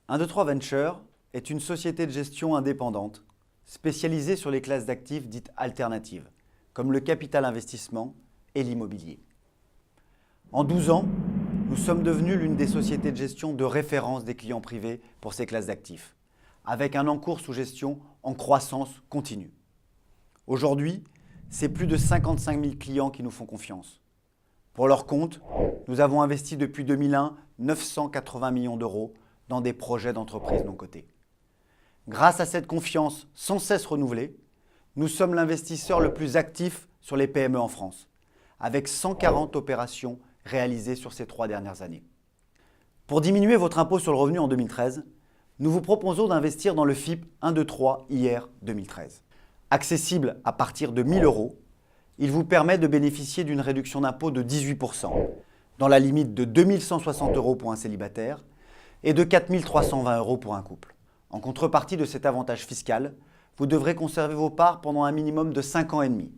123 Venture est une société de gestion indépendante spécialisée sur les classes d'actifs dites alternatives, comme le capital investissement et l'immobilier. En 12 ans, nous sommes devenus l'une des sociétés de gestion de référence des clients privés pour ces classes d'actifs, avec un encours sous gestion en croissance continue. Aujourd'hui, c'est plus de 55 000 clients qui nous font confiance. Pour leur compte, nous avons investi depuis 2001 980 millions d'euros dans des projets d'entreprises non cotées. Grâce à cette confiance sans cesse renouvelée, nous sommes l'investisseur le plus actif sur les PME en France, avec 140 opérations réalisées sur ces 3 dernières années. Pour diminuer votre impôt sur le revenu en 2013, nous vous proposons d'investir dans le FIP 123 IR 2013. Accessible à partir de 1 000 euros, il vous permet de bénéficier d'une réduction d'impôt de 18%, dans la limite de 2 160 euros pour un célibataire et de 4 320 euros pour un couple. En contrepartie de cet avantage fiscal, vous devrez conserver vos parts pendant un minimum de 5 ans et demi,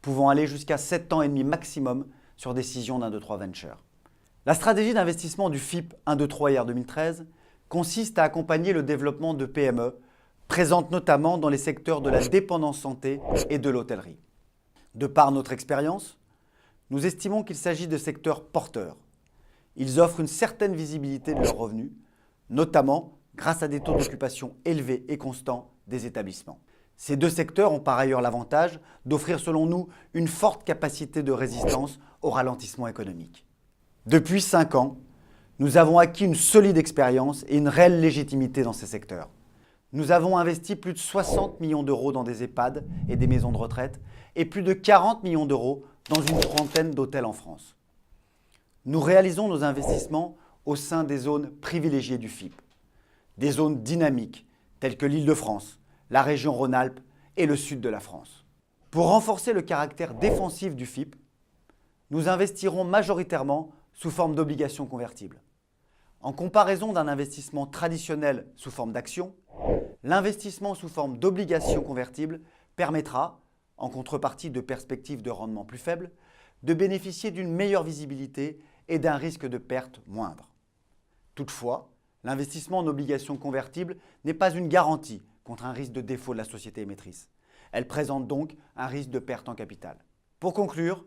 pouvant aller jusqu'à 7 ans et demi maximum sur décision d'123 Venture. La stratégie d'investissement du FIP 123 IR 2013 consiste à accompagner le développement de PME présentes notamment dans les secteurs de la dépendance santé et de l'hôtellerie. De par notre expérience, nous estimons qu'il s'agit de secteurs porteurs. Ils offrent une certaine visibilité de leurs revenus, notamment grâce à des taux d'occupation élevés et constants des établissements. Ces deux secteurs ont par ailleurs l'avantage d'offrir selon nous une forte capacité de résistance au ralentissement économique. Depuis 5 ans, nous avons acquis une solide expérience et une réelle légitimité dans ces secteurs. Nous avons investi plus de 60 millions d'euros dans des EHPAD et des maisons de retraite et plus de 40 millions d'euros dans une trentaine d'hôtels en France. Nous réalisons nos investissements au sein des zones privilégiées du FIP, des zones dynamiques telles que l'Île-de-France, la région Rhône-Alpes et le sud de la France. Pour renforcer le caractère défensif du FIP, nous investirons majoritairement sous forme d'obligations convertibles. En comparaison d'un investissement traditionnel sous forme d'action, l'investissement sous forme d'obligations convertibles permettra, en contrepartie de perspectives de rendement plus faibles, de bénéficier d'une meilleure visibilité et d'un risque de perte moindre. Toutefois, l'investissement en obligations convertibles n'est pas une garantie contre un risque de défaut de la société émettrice. Elle présente donc un risque de perte en capital. Pour conclure,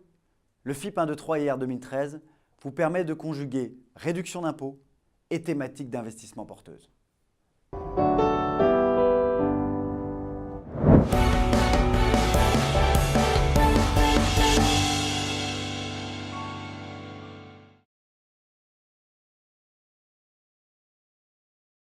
le FIP 123 IR 2013 vous permet de conjuguer réduction d'impôts et thématiques d'investissement porteuses.